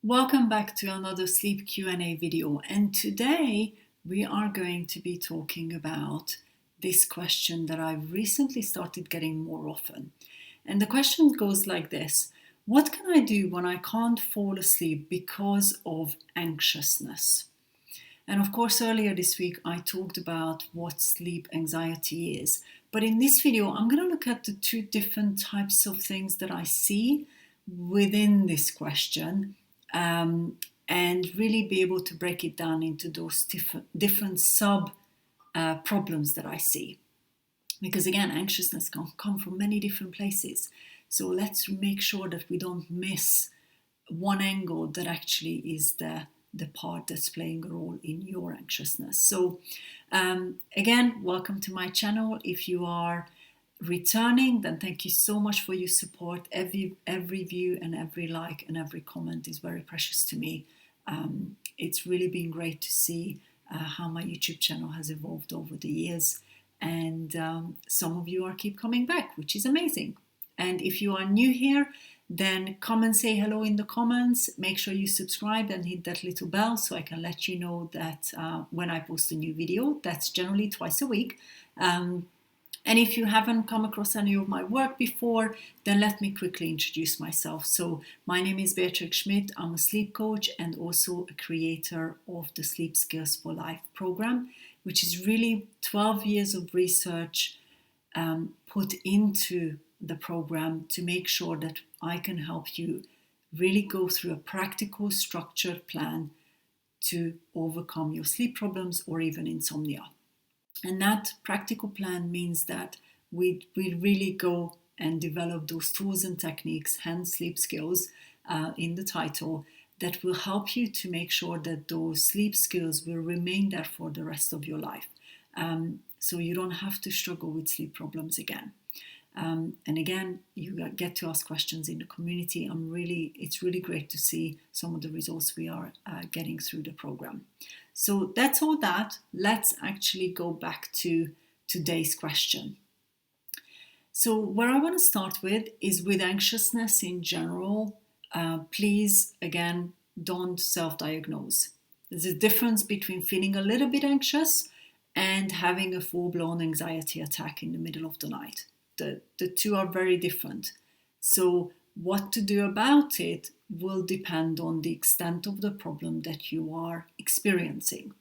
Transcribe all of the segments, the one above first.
Welcome back to another sleep Q&A video, and today we are going to be talking about this question that I've recently started getting more often. And the question goes like this: what can I do when I can't fall asleep because of anxiousness? And of course, earlier this week I talked about what sleep anxiety is. But in this video, I'm going to look at the two different types of things that I see within this question, and really be able to break it down into those different sub problems that I see. Because again, anxiousness can come from many different places. So let's make sure that we don't miss one angle that actually is the part that's playing a role in your anxiousness. So again, welcome to my channel. If you are returning, then thank you so much for your support. Every view and every like and every comment is very precious to me. It's really been great to see how my YouTube channel has evolved over the years, and some of you are keep coming back, which is amazing. And if you are new here, then come and say hello in the comments. Make sure you subscribe and hit that little bell so I can let you know that when I post a new video. That's generally twice a week. And if you haven't come across any of my work before, then let me quickly introduce myself. So my name is Beatrix Schmidt. I'm a sleep coach and also a creator of the Sleep Skills for Life program, which is really 12 years of research put into the program to make sure that I can help you really go through a practical, structured plan to overcome your sleep problems or even insomnia. And that practical plan means that we really go and develop those tools and techniques, hence sleep skills in the title, that will help you to make sure that those sleep skills will remain there for the rest of your life. So you don't have to struggle with sleep problems again. And again, you get to ask questions in the community. It's really great to see some of the results we are getting through the program. So that's all that. Let's actually go back to today's question. So where I want to start with is with anxiousness in general. Please, again, don't self-diagnose. There's a difference between feeling a little bit anxious and having a full-blown anxiety attack in the middle of the night. The two are very different. So what to do about it will depend on the extent of the problem that you are experiencing.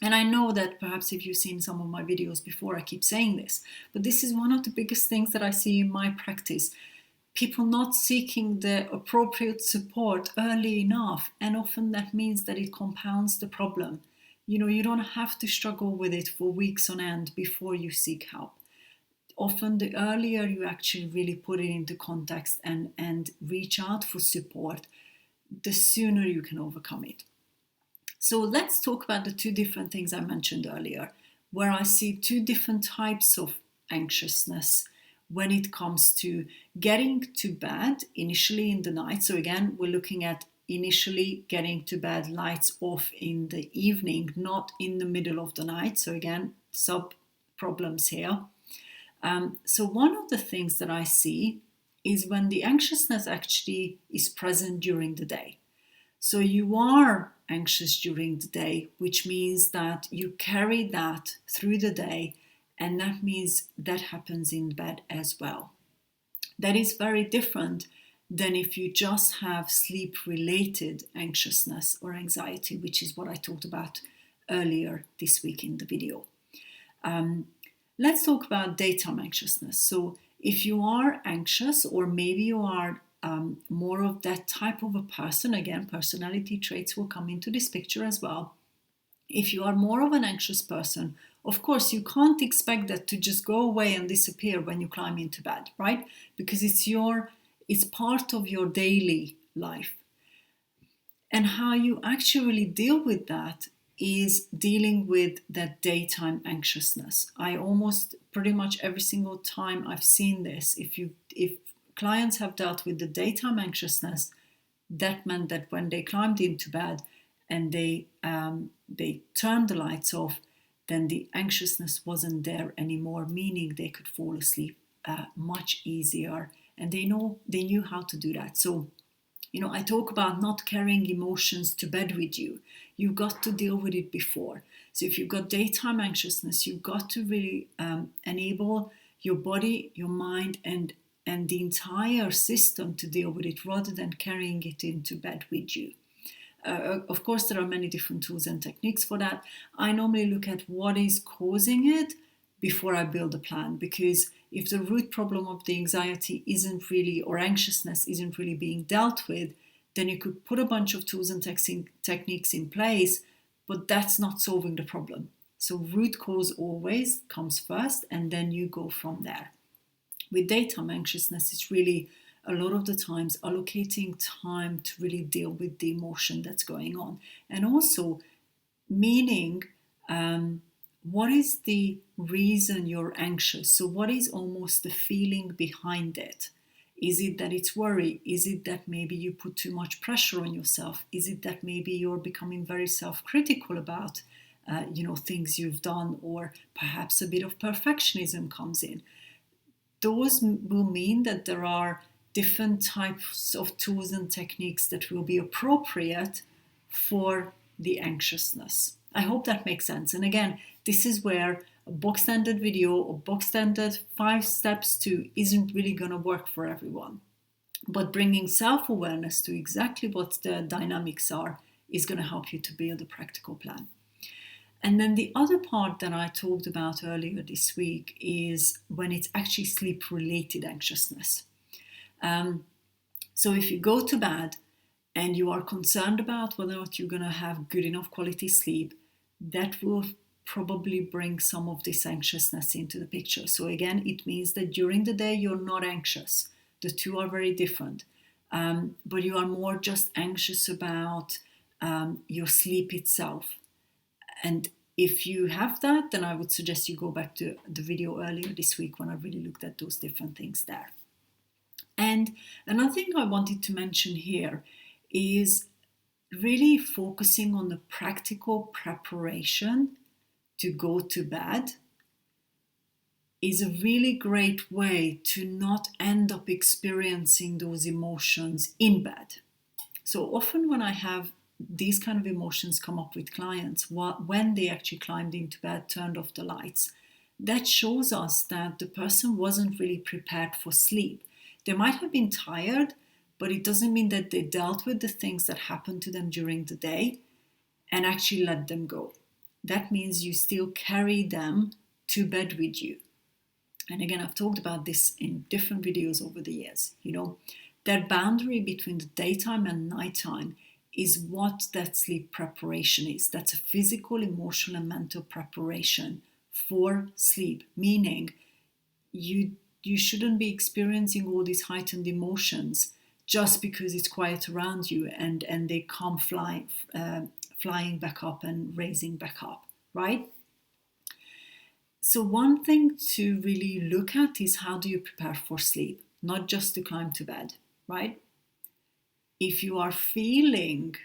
And I know that perhaps if you've seen some of my videos before, I keep saying this, but this is one of the biggest things that I see in my practice. People not seeking the appropriate support early enough, and often that means that it compounds the problem. You don't have to struggle with it for weeks on end before you seek help. Often the earlier you actually really put it into context and reach out for support, the sooner you can overcome it. So let's talk about the two different things I mentioned earlier, where I see two different types of anxiousness when it comes to getting to bed initially in the night. So again, we're looking at initially getting to bed, lights off in the evening, not in the middle of the night. So again, sub problems here. So one of the things that I see is when the anxiousness actually is present during the day. So you are anxious during the day, which means that you carry that through the day, and that means that happens in bed as well. That is very different than if you just have sleep-related anxiousness or anxiety, which is what I talked about earlier this week in the video. Let's talk about daytime anxiousness. So if you are anxious, or maybe you are more of that type of a person, again, personality traits will come into this picture as well. If you are more of an anxious person, of course, you can't expect that to just go away and disappear when you climb into bed, right? Because it's part of your daily life. And how you actually deal with that is dealing with that daytime anxiousness. I almost pretty much every single time I've seen this, if clients have dealt with the daytime anxiousness, that meant that when they climbed into bed and they turned the lights off, then the anxiousness wasn't there anymore, meaning they could fall asleep much easier, and they knew how to do that. So I talk about not carrying emotions to bed with you. You've got to deal with it before. So if you've got daytime anxiousness, you've got to really enable your body, your mind, and the entire system to deal with it rather than carrying it into bed with you. Of course, there are many different tools and techniques for that. I normally look at what is causing it before I build a plan, because if the root problem of the anxiety isn't really, or anxiousness isn't really being dealt with, then you could put a bunch of tools and techniques in place, but that's not solving the problem. So root cause always comes first, and then you go from there. With daytime anxiousness, it's really a lot of the times allocating time to really deal with the emotion that's going on, and also meaning what is the reason you're anxious. So what is almost the feeling behind it? Is it that it's worry? Is it that maybe you put too much pressure on yourself? Is it that maybe you're becoming very self-critical about things you've done, or perhaps a bit of perfectionism comes in? Those will mean that there are different types of tools and techniques that will be appropriate for the anxiousness. I hope that makes sense. And again, this is where a box standard video or box standard 5 steps to isn't really going to work for everyone. But bringing self-awareness to exactly what the dynamics are is going to help you to build a practical plan. And then the other part that I talked about earlier this week is when it's actually sleep-related anxiousness. So if you go to bed and you are concerned about whether or not you're going to have good enough quality sleep, that will probably bring some of this anxiousness into the picture. So again, it means that during the day you're not anxious. The two are very different. But you are more just anxious about your sleep itself. And if you have that, then I would suggest you go back to the video earlier this week when I really looked at those different things there. And another thing I wanted to mention here is really focusing on the practical preparation to go to bed is a really great way to not end up experiencing those emotions in bed. So often when I have these kind of emotions come up with clients, when they actually climbed into bed, turned off the lights, that shows us that the person wasn't really prepared for sleep. They might have been tired, but it doesn't mean that they dealt with the things that happened to them during the day and actually let them go. That means you still carry them to bed with you. And again, I've talked about this in different videos over the years. That boundary between the daytime and nighttime is what that sleep preparation is. That's a physical, emotional, and mental preparation for sleep, meaning you shouldn't be experiencing all these heightened emotions just because it's quiet around you and they come flying back up and raising back up, right? So one thing to really look at is how do you prepare for sleep, not just to climb to bed, right? If you are feeling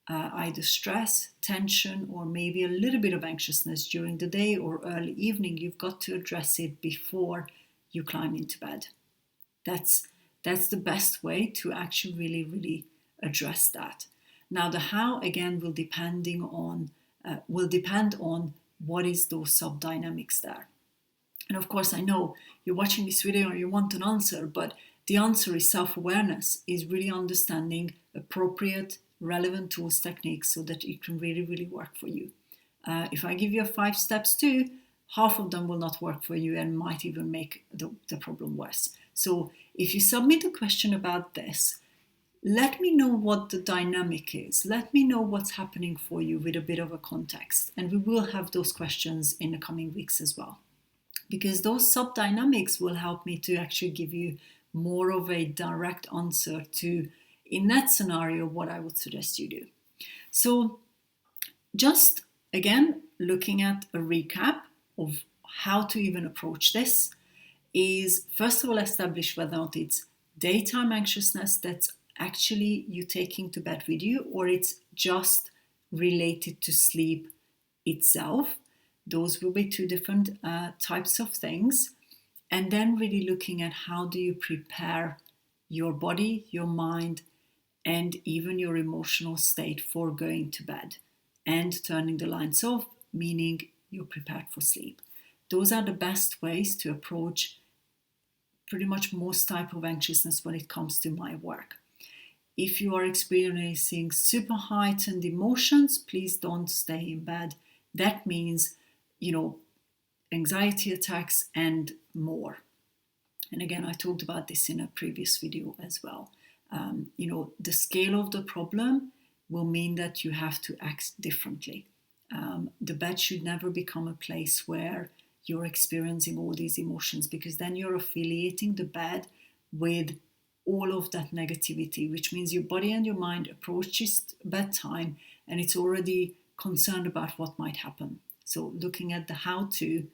either stress, tension, or maybe a little bit of anxiousness during the day or early evening, you've got to address it before you climb into bed. That's the best way to actually really address that. Now the how again will depend on what is those sub-dynamics there. And of course I know you're watching this video and you want an answer, but the answer is self-awareness, is really understanding appropriate, relevant tools, techniques so that it can really work for you. If I give you 5 steps too, half of them will not work for you and might even make the problem worse. So if you submit a question about this, let me know what the dynamic is. Let me know what's happening for you with a bit of a context. And we will have those questions in the coming weeks as well. Because those sub-dynamics will help me to actually give you more of a direct answer to, in that scenario, what I would suggest you do. So just again, looking at a recap of how to even approach this is, first of all, establish whether or not it's daytime anxiousness that's actually you taking to bed with you, or it's just related to sleep itself. Those will be 2 different types of things. And then really looking at how do you prepare your body, your mind, and even your emotional state for going to bed, and turning the lights off, meaning you're prepared for sleep. Those are the best ways to approach pretty much most type of anxiousness when it comes to my work. If you are experiencing super heightened emotions, please don't stay in bed. That means, anxiety attacks and more. And again, I talked about this in a previous video as well. The scale of the problem will mean that you have to act differently. The bed should never become a place where you're experiencing all these emotions, because then you're affiliating the bed with all of that negativity, which means your body and your mind approaches bedtime and it's already concerned about what might happen. So looking at the how to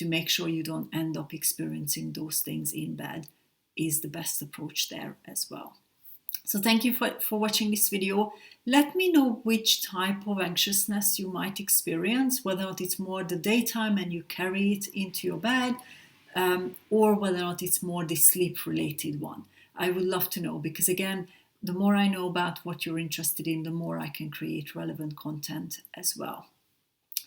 make sure you don't end up experiencing those things in bed is the best approach there as well. So thank you for watching this video. Let me know which type of anxiousness you might experience, whether or not it's more the daytime and you carry it into your bed, or whether or not it's more the sleep-related one. I would love to know, because again, the more I know about what you're interested in, the more I can create relevant content as well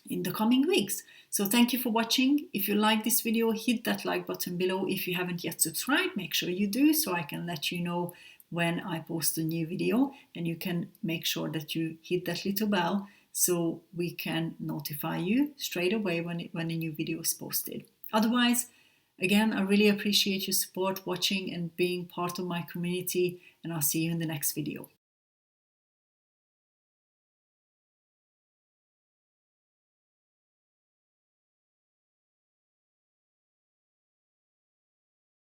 in the coming weeks. So thank you for watching. If you like this video, hit that like button below. If you haven't yet subscribed, make sure you do, so I can let you know when I post a new video, and you can make sure that you hit that little bell so we can notify you straight away when a new video is posted. Otherwise, again, I really appreciate your support, watching and being part of my community, and I'll see you in the next video.